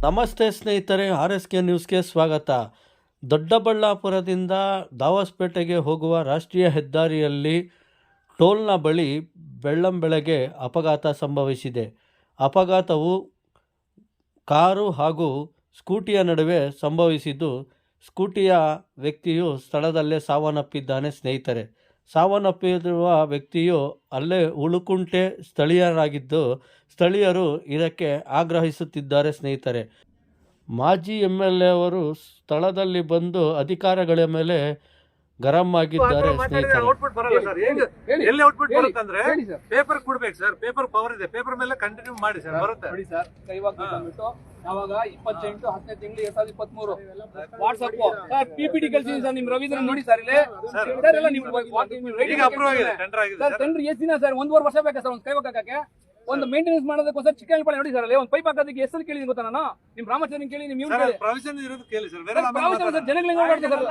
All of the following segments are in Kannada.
ನಮಸ್ತೆ ಸ್ನೇಹಿತರೆ, RSK ನ್ಯೂಸ್ಗೆ ಸ್ವಾಗತ. ದೊಡ್ಡಬಳ್ಳಾಪುರದಿಂದ ದಾವಸ್ಪೇಟೆಗೆ ಹೋಗುವ ರಾಷ್ಟ್ರೀಯ ಹೆದ್ದಾರಿಯಲ್ಲಿ ಟೋಲ್ನ ಬಳಿ ಬೆಳ್ಳಂಬೆಳಗ್ಗೆ ಅಪಘಾತ ಸಂಭವಿಸಿದೆ. ಅಪಘಾತವು ಕಾರು ಹಾಗೂ ಸ್ಕೂಟಿಯ ನಡುವೆ ಸಂಭವಿಸಿದ್ದು, ಸ್ಕೂಟಿಯ ವ್ಯಕ್ತಿಯು ಸ್ಥಳದಲ್ಲೇ ಸಾವನ್ನಪ್ಪಿದ್ದಾನೆ. ಸ್ನೇಹಿತರೆ, ಸಾವನ್ನಪ್ಪಿರುವ ವ್ಯಕ್ತಿಯು ಅಲ್ಲೇ ಉಳುಕುಂಟೆ ಸ್ಥಳೀಯರಾಗಿದ್ದು, ಸ್ಥಳೀಯರು ಇದಕ್ಕೆ ಆಗ್ರಹಿಸುತ್ತಿದ್ದಾರೆ. ಸ್ನೇಹಿತರೆ, ಮಾಜಿ MLA ಅವರು ಸ್ಥಳದಲ್ಲಿ ಬಂದು ಅಧಿಕಾರಿಗಳ ಮೇಲೆ ಗರಂ ಆಗಿದ್ದಾರೆ. ಸ್ನೇಹಿತರೆ, ಔಟ್ಪುಟ್ ಬರಲ್ಲ ಸರ್. ಎಲ್ಲಿ ಔಟ್ಪುಟ್ ಬರುತ್ತಂದ್ರೆ ಪೇಪರ್ ಕೊಡ್ಬೇಕು ಸರ್. ಪೇಪರ್ ಪವರ್ ಇದೆ, ಪೇಪರ್ ಮೇಲೆ ಕಂಟಿನ್ಯೂ ಮಾಡಿ ಸರ್, ಬರುತ್ತೆ ನೋಡಿ ಸರ್. ಕೈವಾಗ ಬಂದ್ಬಿಟ್ಟು ಯಾವಾಗ 28 10ನೇ ತಿಂಗಳು 2023 ವಾಟ್ಸ್ಆಪ್ ಸರ್ PPT ಕಳಿಸಿದೀನಿ ಸರ್. ನಿಮ್ ರವೀಂದ್ರ ನೋಡಿ ಸರ್, ಇಲ್ಲಿ ಸರ್ ಎಲ್ಲ ನೀವು ಈಗ ಅಪ್ರೂವ್ ಆಗಿದೆ, ಟೆಂಡರ್ ಆಗಿದೆ ಸರ್. ಟೆಂಡರ್ ಎಷ್ಟು ದಿನ ಸರ್? 1.5 ವರ್ಷ ಬೇಕಾ ಸರ್ ಒಂದು ಕೈವಾಗ ಹಾಕಕ್ಕೆ? ಒಂದು ಮೇಂಟೆನೆನ್ಸ್ ಮಾಡೋದಕ್ಕೋಸ್ಕರ ಚಿಕ್ಕನಪಳ್ಳಿ ನೋಡಿ ಸರ್, ಅಲ್ಲಿ ಒಂದು ಪೈಪ್ ಹಾಕೋದಕ್ಕೆ ಎಷ್ಟು ಕೇಳಿದೀನಿ ಗೊತ್ತಾ ನಾನು? ನಿಮ್ ರಾಮಚಂದ್ರನ್ ಕೇಳಿ, ನಿಮ್ ಇವ್ರು ಕೇಳಿ. ಪ್ರಾವಿಷನ್ ಇರೋದು ಕೇಳಿ ಸರ್. ಬೇರೆ ಪ್ರಾವಿಷನ್ ಸರ್ ಜನಗಳಿಗೆ ನೋಡ್ತಾರೆ ಸರ್.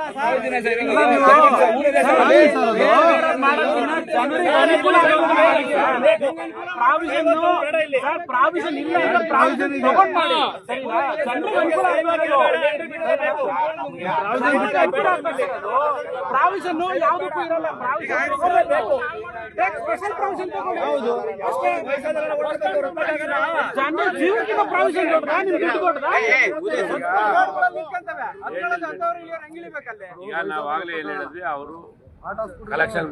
ಪ್ರಾವಿಷನ್ ಇಲ್ಲ, ಪ್ರಾವಿಷನ್ ತಗೊಂಡ್ ಮಾಡಿ ಪ್ರಾವಿಷನ್ ಯಾವುದಕ್ಕೂ ಇರಲ್ಲ. ಪ್ರಾವಿಷನ್ ತಗೋಬೇಕು, ಸ್ಪೆಷಲ್ ಪ್ರಾವಿಷನ್ ತಗೊಂಡು. ಹೌದು, ಜೀವನಕ್ಕಿಂತ ಪ್ರಾವಿಷನ್ ದೊಡ್ಡದಾ? ನಿಮ್ಗೆ ದುಡ್ಡು ದೊಡ್ಡದಾ? ಈಗ ನಾವಾಗ್ಲೇ ಏನ್ ಹೇಳಿದ್ವಿ, ಅವರು ಕಲೆಕ್ಷನ್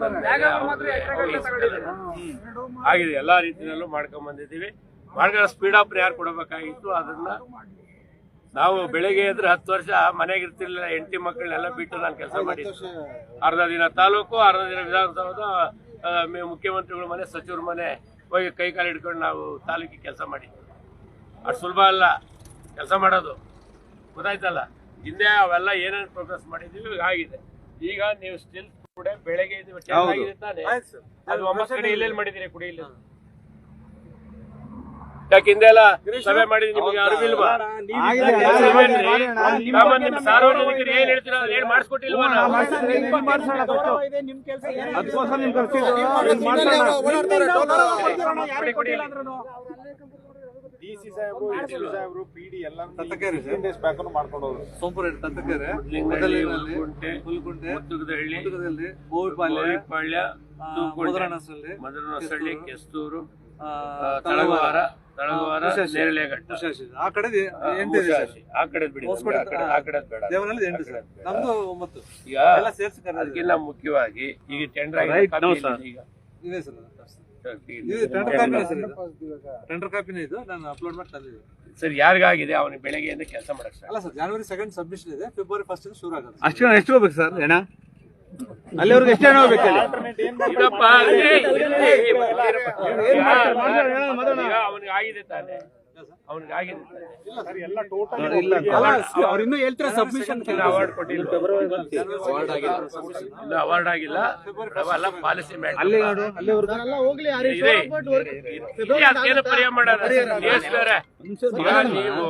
ಆಗಿದೆ, ಎಲ್ಲಾ ರೀತಿಯಲ್ಲೂ ಮಾಡ್ಕೊಂಡ್ ಬಂದಿದ್ದೀವಿ. ಮಾಡ್ಕೊಂಡು ಸ್ಪೀಡ್ ಆಫ್ ಯಾರು ಕೊಡಬೇಕಾಗಿತ್ತು ಅದನ್ನ ನಾವು ಬೆಳಿಗ್ಗೆ ಎದ್ರೆ 10 ವರ್ಷ ಮನೆಗೆ ಇರ್ತಿರ್ಲಿಲ್ಲ. ಹೆಂಡತಿ ಮಕ್ಕಳನ್ನೆಲ್ಲ ಬಿಟ್ಟು ನಾನು ಕೆಲಸ ಮಾಡಿದ್ದೆ. ಅರ್ಧ ದಿನ ತಾಲೂಕು, ಅರ್ಧ ದಿನ ವಿಧಾನಸೌಧ, ಮುಖ್ಯಮಂತ್ರಿಗಳ ಮನೆ, ಸಚಿವರ ಮನೆ ಹೋಗಿ ಕೈ ಕಾಲು ಹಿಡ್ಕೊಂಡು ನಾವು ತಾಲೂಕಿಗೆ ಕೆಲಸ ಮಾಡಿದ್ವಿ. ಅಷ್ಟು ಸುಲಭ ಅಲ್ಲ ಕೆಲಸ ಮಾಡೋದು, ಗೊತ್ತಾಯ್ತಲ್ಲ. ಹಿಂದೆ ಅವೆಲ್ಲ ಏನೇನು ಪ್ರೋಗ್ರೆಸ್ ಮಾಡಿದೀವಿ ಆಗಿದೆ. ಈಗ ನೀವು ಸ್ಟಿಲ್ ಕೂಡ ಬೆಳಗ್ಗೆ ಚೆನ್ನಾಗಿದೆ ತಾನೆ? ಅದು 9 ಕಡೆ ಎಲ್ಲೆಲ್ಲಿ ಮಾಡಿದ್ದೀರಿ ಕುಡಿಯಲ್ಲಿ? ಯಾಕೆ ಹಿಂದೆ ಎಲ್ಲ ಸಭೆ ಮಾಡಿದ್ರಿ, ನಿಮಗೆ ಅರಿವಿಲ್ವಾ? ಸಾರ್ವಜನಿಕರು ಏನ್ ಹೇಳ್ತೀರಾ, ಏನ್ ಮಾಡಿಸ್ಕೊಟ್ಟಿಲ್ವಾ? DC ಸಾಹೇಬ್ರು, SP ಸಾಹೇಬ್ರು, PD ಎಲ್ಲ ಮಾಡ್ಕೊಂಡು ಹೋದ್ರು. ಸೋಂಪುರ ತತ್ತಕೆರೆ, ಹುಲ್ಕುಂಟೆ, ಮುತ್ತುಗದಹಳ್ಳಿ, ಬೋವಿಪಾಳ್ಯ, ಮದರನಹಳ್ಳಿ, ಕೆಸ್ತೂರು, ತಳಗವಾರ, ನೇರಳೆಘಟ್ಟ, ಆ ಕಡೆ ಆ ಕಡೆ ಬಿಡಿ, ಆ ಕಡೆ ಬೇಡ. ದೇವರಲ್ಲಿ 8 ಸರ್, ನಮ್ದು 9. ಈಗ ಅದಕ್ಕಿಂತ ಮುಖ್ಯವಾಗಿ ಈಗ ಟೆಂಡರ್ ಆಗಿದೆ ಈಗ ಇದೆ ಸರ್. ಟೆಂಡರ್ ಕಾಪಿನೇ ಇದು, ನಾನು ಅಪ್ಲೋಡ್ ಮಾಡಿ ತಂದಿದ್ದೀನಿ ಸರ್. ಯಾರಿಗಾಗಿದೆ ಅವನಿಗೆ ಬೆಳಗ್ಗೆಯಿಂದ ಕೆಲಸ ಮಾಡಕ್ಕೆ ಅಲ್ಲ ಸರ್. January 2 ಸಬ್ಮಿಷನ್ ಇದೆ, February 1 ಶುರು ಆಗುತ್ತೆ. ಅಷ್ಟು ಎಷ್ಟು ಹೋಗ್ಬೇಕು ಸರ್ ಹೆಣ? ಅಲ್ಲಿವರೆಗೆ ಎಷ್ಟು ಹೆಣ ಹೋಗ್ಬೇಕು? ಅವನಿಗೆ ಆಗಿದೆ ತಾನೆ, ಅವನಿಗೆ ಆಗಿದೆ. ಅವ್ರು ಇನ್ನೂ ಹೇಳ್ತಾರೆ ಸಬ್ಮಿಷನ್ ಅವಾರ್ಡ್ ಕೊಟ್ಟಿಲ್ಲ, ಇನ್ನು ಅವಾರ್ಡ್ ಆಗಿಲ್ಲ. ಅವೆಲ್ಲ ಪಾಲಿಸಿ ಅದೇನು ಪರಿಹಾರ ಮಾಡೋದು ಬೇರೆ. ನೀವು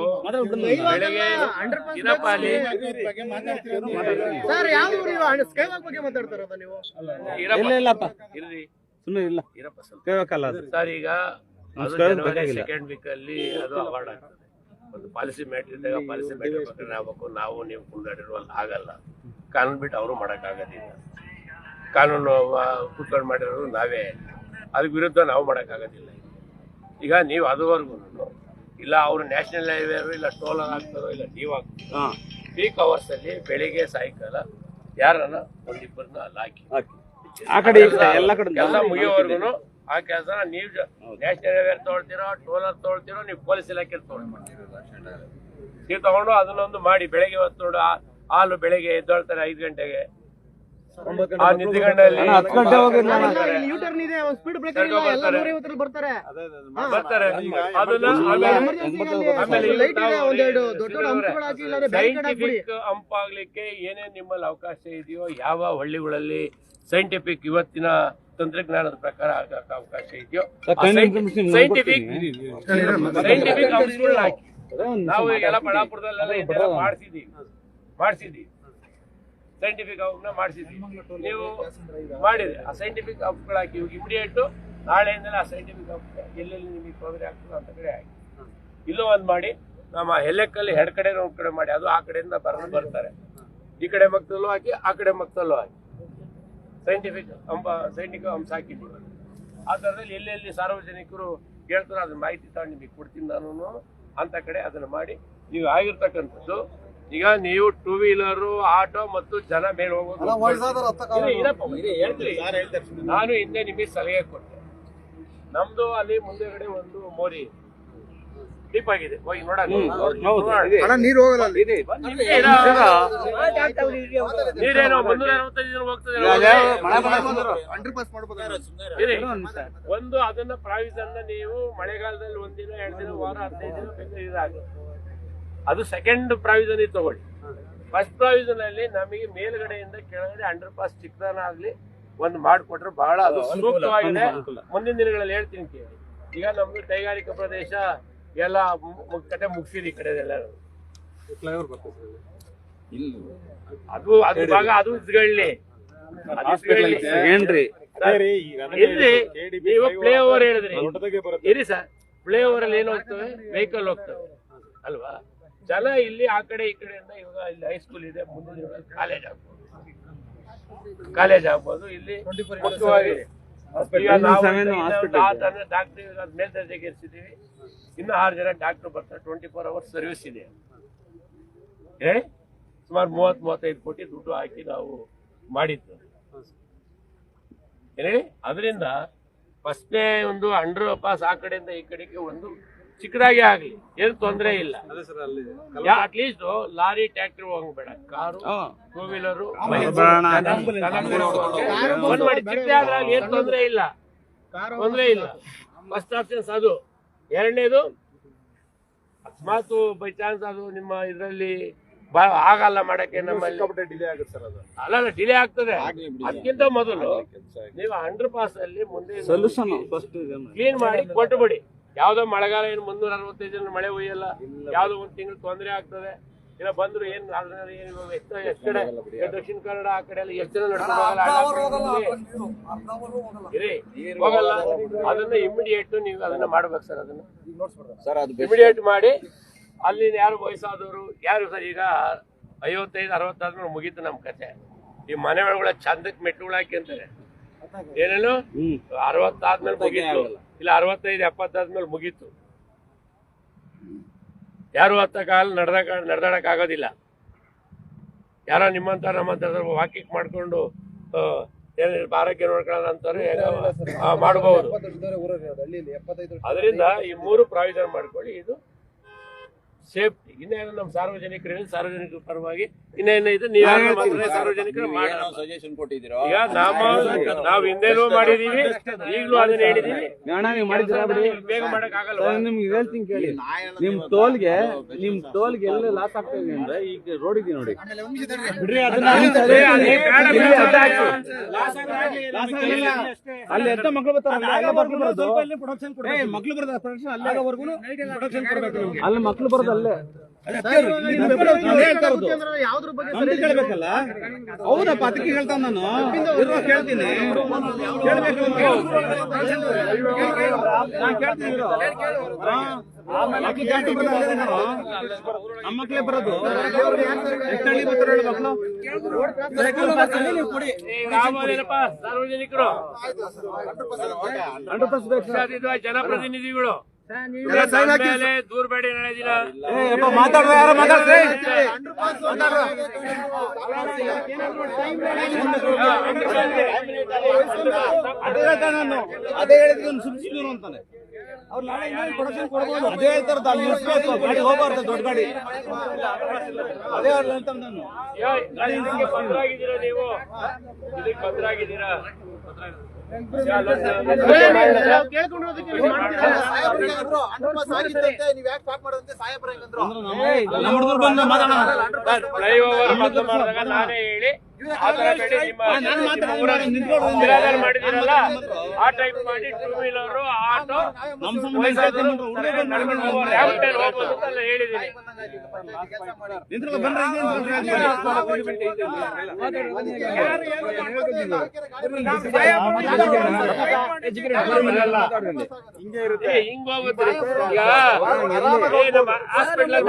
ಬೆಳಗ್ಗೆ ದಿನಪಾಲಿ ಸರ್. ಈಗ ಅದು January 2nd ವೀಕ್ ಅಲ್ಲಿ ಅದು ಅವಾರ್ಡ್ ಆಗ್ತದೆ. ಒಂದು ಪಾಲಿಸಿ ಮ್ಯಾಟರ್ ಇದ್ದಾಗ ಪಾಲಿಸಿ ಮ್ಯಾಟರ್ ಪ್ರಕರಣ ಆಗ್ಬೇಕು. ನಾವು ನೀವು ಕುಂದಾಡಿರುವಲ್ಲಿ ಆಗಲ್ಲ. ಕಾನೂನು ಬಿಟ್ಟು ಅವರು ಮಾಡೋಕ್ಕಾಗೋದಿಲ್ಲ. ಕಾನೂನು ಕೂತ್ಕೊಂಡು ಮಾಡಿರೋದು ನಾವೇ, ಅದಕ್ಕೆ ವಿರುದ್ಧ ನಾವು ಮಾಡೋಕ್ಕಾಗೋದಿಲ್ಲ. ಈಗ ನೀವು ಅದುವರೆಗೂ ಇಲ್ಲ ಅವರು ನ್ಯಾಷನಲ್ ಹೈವೇ ಇಲ್ಲ ಟೋಲ್ ಆಗ್ತಾರೋ ಇಲ್ಲ ನೀವು ಆಗ್ತದೋ, ಪೀಕ್ ಅವರ್ಸ್ ಅಲ್ಲಿ ಬೆಳಿಗ್ಗೆ ಸಾಯಂಕಾಲ ಯಾರನ್ನ ಒಂದಿಬ್ಬರನ್ನ ಅಲ್ಲಿ ಹಾಕಿ ಕೆಲಸ ಮುಗಿಯೋವರೆಗೂ ಆ ಕೆಲಸ ನೀವು ನ್ಯಾಷನಲ್ ಹೈವೇ ತೊಗೊಳ್ತಿರೋ, ಟೋಲರ್ ತೊಗೊಳ್ತಿರೋ, ನೀವು ಪೊಲೀಸ್ ಇಲಾಖೆ ನೀವು ತಗೊಂಡು ಅದನ್ನೊಂದು ಮಾಡಿ. ಬೆಳಗ್ಗೆ ಹೊತ್ತು ನೋಡು, ಹಾಲು ಬೆಳಗ್ಗೆ ಎದ್ದೊಳ್ತಾರೆ 5 ಗಂಟೆಗೆ, ಆ ನಿದ್ದಿಗಣ್ಣಲ್ಲಿ ಬರ್ತಾರೆ. ಸೈಂಟಿಫಿಕ್ ಹಂಪ್ ಆಗ್ಲಿಕ್ಕೆ ಏನೇನ್ ನಿಮ್ಮಲ್ಲಿ ಅವಕಾಶ ಇದೆಯೋ, ಯಾವ ಹಳ್ಳಿಗಳಲ್ಲಿ ಸೈಂಟಿಫಿಕ್ ಇವತ್ತಿನ ತಂತ್ರಜ್ಞಾನದ ಪ್ರಕಾರ ಆಗಕ್ಕೆ ಅವಕಾಶ ಇದೆಯೋ ಸೈಂಟಿಫಿಕ್ ಅಂಶಗಳನ್ನ ಹಾಕಿ. ನಾವು ಈಗೆಲ್ಲ ಬಳ್ಳಾಪುರದಲ್ಲೆಲ್ಲ ಇದೆಲ್ಲ ಮಾಡಿಸಿದ್ದೀವಿ ಸೈಂಟಿಫಿಕ್ ಹಬ್ನ ಮಾಡಿಸಿದ್ದೀವಿ. ನೀವು ಮಾಡಿದ್ರೆ ಆ ಸೈಂಟಿಫಿಕ್ ಹಬ್ಗಳು ಹಾಕಿ ಇಮಿಡಿಯೇಟ್ ನಾಳೆಯಿಂದಲೇ ಆ ಸೈಂಟಿಫಿಕ್ ಹಬ್ ಎಲ್ಲೆಲ್ಲಿ ನಿಮಗೆ ತೊಂದರೆ ಆಗ್ತದೆ ಅಂತ ಕಡೆ ಹಾಕಿ. ಇಲ್ಲೂ ಒಂದು ಮಾಡಿ ನಮ್ಮ ಹೆಲ್ಲೆಕ್ಕಲ್ಲಿ ಹೆಡ್ ಕಡೆ ಒಂದು ಕಡೆ ಮಾಡಿ, ಅದು ಆ ಕಡೆಯಿಂದ ಬರ್ತಾರೆ, ಈ ಕಡೆ ಮಕ್ಕದಲ್ಲೂ ಹಾಕಿ ಆ ಕಡೆ ಮಕ್ಕದಲ್ಲೂ ಹಾಕಿ ಸೈಂಟಿಫಿಕ್ ಅಂಶ ಹಾಕಿದ್ದೀವಿ. ಆ ಥರದಲ್ಲಿ ಎಲ್ಲೆಲ್ಲಿ ಸಾರ್ವಜನಿಕರು ಹೇಳ್ತಾರೆ ಅದನ್ನ ಮಾಹಿತಿ ತಗೊಂಡು ನಿಮಗೆ ಕೊಡ್ತೀನಿ ನಾನು ಅಂತ ಕಡೆ ಅದನ್ನ ಮಾಡಿ. ಈಗ ಆಗಿರ್ತಕ್ಕಂಥದ್ದು, ಈಗ ನೀವು 2 ವೀಲರು, ಆಟೋ ಮತ್ತು ಜನ ಮೇಲೆ ಹೋಗೋದು, ನಾನು ಹಿಂದೆ ನಿಮಗೆ ಸಲಹೆ ಕೊಟ್ಟೆ. ನಮ್ದು ಅಲ್ಲಿ ಮುಂದೆಗಡೆ ಒಂದು ಮೋರಿ ಡೀಪ್ ಆಗಿದೆ, ಹೋಗಿ ನೋಡೋಣ. ನೀರು ಹೋಗಲ್ಲ, ನೀರೇನೋ 365 ದಿನ ಹೋಗ್ತದೆ. ಒಂದು ಅದನ್ನ ಪ್ರಾವಿಷನ್ ನೀವು ಮಳೆಗಾಲದಲ್ಲಿ 1 ದಿನ 2 ದಿನ ವಾರ 15 ದಿನ ಬೇಕಾದ್ರೆ ಇದಾಗುತ್ತೆ. ಅದು ಸೆಕೆಂಡ್ ಪ್ರಾವಿಷನ್ ತಗೊಳ್ಳಿ. ಫಸ್ಟ್ ಪ್ರಾವಿಷನ್ ಅಲ್ಲಿ ನಮಗೆ ಮೇಲ್ಗಡೆಯಿಂದ ಕೆಳಗಡೆ ಅಂಡರ್ ಪಾಸ್ ಚಿಕ್ಕದನ್ನಾಗ್ಲಿ ಒಂದು ಮಾಡಿಕೊಟ್ರೆ ಬಹಳ ಅದು ಸೂಕ್ತವಾಗಿದೆ. ಮುಂದಿನ ದಿನಗಳಲ್ಲಿ ಹೇಳ್ತೀನಿ ಕೇಳಿ. ಈಗ ನಮ್ದು ಕೈಗಾರಿಕಾ ಪ್ರದೇಶ ಎಲ್ಲ ಕತೆ ಮುಗಿಸಿರಿ, ಈ ಕಡೆ ಎಲ್ಲ ಅದು ಭಾಗ ಅದು ಇದ್ಕೊಳ್ಳಿ. ಇಲ್ಲಿ ನೀವು ಪ್ಲೇ ಓವರ್ ಹೇಳಿದ್ರಿ, ಇರಿ ಸರ್, ಪ್ಲೇ ಓವರ್ ಅಲ್ಲಿ ಏನು ಹೋಗ್ತವೆ, ವೆಹಿಕಲ್ ಹೋಗ್ತವೆ ಅಲ್ವಾ. ಜನ ಇಲ್ಲಿ ಆ ಕಡೆ ಈ ಕಡೆಯಿಂದ, ಇವಾಗ ಇಲ್ಲಿ ಹೈಸ್ಕೂಲ್ ಇದೆ, ಮುಂದಿನ ದಿನಗಳಲ್ಲಿ ಕಾಲೇಜ್ ಆಗ್ಬೋದು. ಇಲ್ಲಿ ಮುಖ್ಯವಾಗಿ ಡಾಕ್ಟರ್ ಮೇಲ್ದರ್ಜೆಗೆ ಇರಿಸಿದೀವಿ. ಇನ್ನು 6 ಜನ ಡಾಕ್ಟರ್ ಬರ್ತಾರೆ. 24 ಅವರ್ಸ್ ಸರ್ವಿಸ್ ಇದೆ. ಸುಮಾರು 30-35 ಕೋಟಿ ದುಡ್ಡು ಹಾಕಿ ನಾವು ಮಾಡಿದ್ದು. ಹೇಳಿ, ಅದರಿಂದ ಫಸ್ಟ್ನೇ ಒಂದು ಅಂಡರ್ ಪಾಸ್ ಆ ಕಡೆಯಿಂದ ಈ ಕಡೆಗೆ ಒಂದು ಚಿಕ್ಕದಾಗಿ ಆಗ್ಲಿ, ಏನು ತೊಂದರೆ ಇಲ್ಲ. ಅಟ್ಲೀಸ್ಟ್ ಲಾರಿ ಟ್ರ್ಯಾಕ್ಟರ್ ಹೋಗ್ಬೇಡ, ಕಾರು 2 ವೀಲರು ಚಿಕ್ಕದಾಗ್ಲಿ, ಏನು ತೊಂದರೆ ಇಲ್ಲ. ಫಸ್ಟ್ ಆಪ್ಷನ್ಸ್ ಅದು. ಎರಡನೇದು, ಅಕಸ್ಮಾತ್ ಬೈ ಚಾನ್ಸ್ ಅದು ನಿಮ್ಮ ಇದರಲ್ಲಿ ಆಗಲ್ಲ ಮಾಡಕ್ಕೆ, ನಮ್ಮಲ್ಲಿ ಡಿಲೇ ಆಗುತ್ತೆ ಸರ್. ಅದು ಅಲ್ಲ, ಡಿಲೇ ಆಗ್ತದೆ. ಅದಕ್ಕಿಂತ ಮೊದಲು ನೀವು ಅಂಡರ್ ಪಾಸ್ ಅಲ್ಲಿ ಮುಂದೆ ಕ್ಲೀನ್ ಮಾಡಿ ಕೊಟ್ಟುಬಿಡಿ. ಯಾವ್ದೋ ಮಳೆಗಾಲ ಏನು 365 ದಿನ ಮಳೆ ಹುಯ್ಯಲ್ಲ, ಯಾವ್ದೋ 1 ತಿಂಗಳು ತೊಂದರೆ ಆಗ್ತದೆ. ಇಲ್ಲ ಬಂದ್ರು ಏನ್ ಎಷ್ಟು ಕಡೆ ದಕ್ಷಿಣ ಕನ್ನಡ ಆ ಕಡೆ ಎಲ್ಲ ಎಷ್ಟು ಜನ ಹೋಗಲ್ಲ. ಅದನ್ನ ಇಮಿಡಿಯೇಟ್ ನೀವು ಅದನ್ನ ಮಾಡ್ಬೇಕು ಸರ್. ಅದನ್ನ ಇಮಿಡಿಯೇಟ್ ಮಾಡಿ ಅಲ್ಲಿ ಯಾರು ವಯಸ್ಸಾದವರು ಯಾರು ಸರ್, ಈಗ 55-60 ಆದ್ಮೇಲೆ ಮುಗೀತು ನಮ್ ಕತೆ. ಈ ಮನೆ ಒಳಗಡೆ ಚಂದಕ್ಕೆ ಮೆಟ್ಟುಗಳು ಹಾಕಿ ಅಂತಾರೆ, ಏನೇನು 60 ಆದ್ಮೇಲೆ ಮುಗೀತು, ಇಲ್ಲ 65-70 ಆದ್ಮೇಲೆ ಮುಗೀತು. ಯಾರು ಹತ್ತಕ್ಕಾಗಲ್ಲ, ನಡೆದಾಡಕ್ ಆಗೋದಿಲ್ಲ. ಯಾರೋ ನಿಮ್ಮಂತ ನಮ್ಮಂತ ವಾಕಿಂಗ್ ಮಾಡ್ಕೊಂಡು ಆರೋಗ್ಯ ನೋಡ್ಕೊಳ್ಳೋಣ ಅಂತಾರೆ ಮಾಡಬಹುದು. ಅದರಿಂದ ಈ 3 ಪ್ರಾವಿಷನ್ ಮಾಡ್ಕೊಳ್ಳಿ. ಇದು ಸೇಫ್ಟಿ. ಇನ್ನೇನು ನಮ್ಮ ಸಾರ್ವಜನಿಕರ ಪರವಾಗಿ ಇನ್ನೇನು ಇದು ನೀವೇ ಸಾರ್ವಜನಿಕರು ಸಜೆಷನ್ ಕೊಟ್ಟಿದ್ದೀರಾ? ಈಗ ನಾವು ಹಿಂದೆನೂ ಮಾಡಿದೀವಿ, ಈಗಲೂ ಅದನ್ನ ಹೇಳಿದೀವಿ. ಬೇಗ ಮಾಡಕ್ ಆಗಲ್ಲ. ನಿಮ್ಗೆ ಹೇಳ್ತೀನಿ ಕೇಳಿ, ನಿಮ್ ಟೋಲ್ಗೆ ಎಲ್ಲ ಲಾಸ್ ಆಗ್ತಾ ಇದೆ ಅಂದ್ರೆ ಈಗ ರೋಡ್ ಇದೆ ನೋಡಿ, ಅಲ್ಲಿ ಎಂತ ಮಕ್ಳು ಬರ್ತಾರೆ, ಮಕ್ಳು ಬರೋದು ಪ್ರೊಡಕ್ಷನ್ ಅಲ್ಲಿ ಮಕ್ಳು ಬರೋದು ಅಲ್ಲೇ ಯಾವ್ದ್ರ ಬಗ್ಗೆ ಕೇಳ್ಬೇಕಲ್ಲ. ಹೌದಪ್ಪ, ಅದಕ್ಕೆ ಹೇಳ್ತಾವ ನಾನು ಕೇಳ್ತೀನಿ. ನಮ್ಮ ಮಕ್ಳೇ ಬರೋದು ಎಷ್ಟಳ್ಳಿ ಬರ್ತಾರೆ ಮಕ್ಕಳು. ಸಾರ್ವಜನಿಕರು ಜನಪ್ರತಿನಿಧಿಗಳು ದೂರಬೇಡಿ. ನಾಳೆ ದಿನ ಮಾತಾಡುವ ಯಾರು ಮಾತಾಡ್ರಿ. ಅದೇ ಹೇಳಿದ್ರು ಸುಮ್ಸಿದ್ರು ಅಂತಾನೆ. ಅವ್ರು ನಾಳೆ ಪ್ರೊಡಕ್ಷನ್ ಕೊಡ್ಬೋದು, ಅದೇ ಹೇಳ್ತಾರ. ಗಾಡಿ ಹೋಗ್ಬಾರ್ದು, ದೊಡ್ಡ ಗಾಡಿ. ಅದೇ ಅವ್ರು ಹೇಳ್ತಾರೆ. ನಾನು ಬಂದ್ರಾಗಿದ್ದೀರಾ, ನೀವು ಇದಕ್ಕೆ ಬಂದ್ರಾಗಿದ್ದೀರಾ. ಫ್ಲೈಓವರ್ ಮೊದಲು ಮಾಡಿದಾಗ ನಾನೇ ಹೇಳಿ ಆ ತರ ಬೇಡಿ ನಿಮ್ಮ ಊರಲ್ಲಿ ನಿಂತ್ಕೊಂಡು ಮಾಡಿದಿರಲ್ಲ ಆ ಟೈಪ್ ಮಾಡಿ ಟೂ ವೀಲರ್ ಆಟೋ ಹೋಗ್ಬೋದು ಅಂತ ಹೇಳಿದೀನಿ. ಹಿಂಗ್ ಹೋಗುತ್ತೆ ಈಗ ನಮ್ಮ ಹಾಸ್ಪಿಟಲ್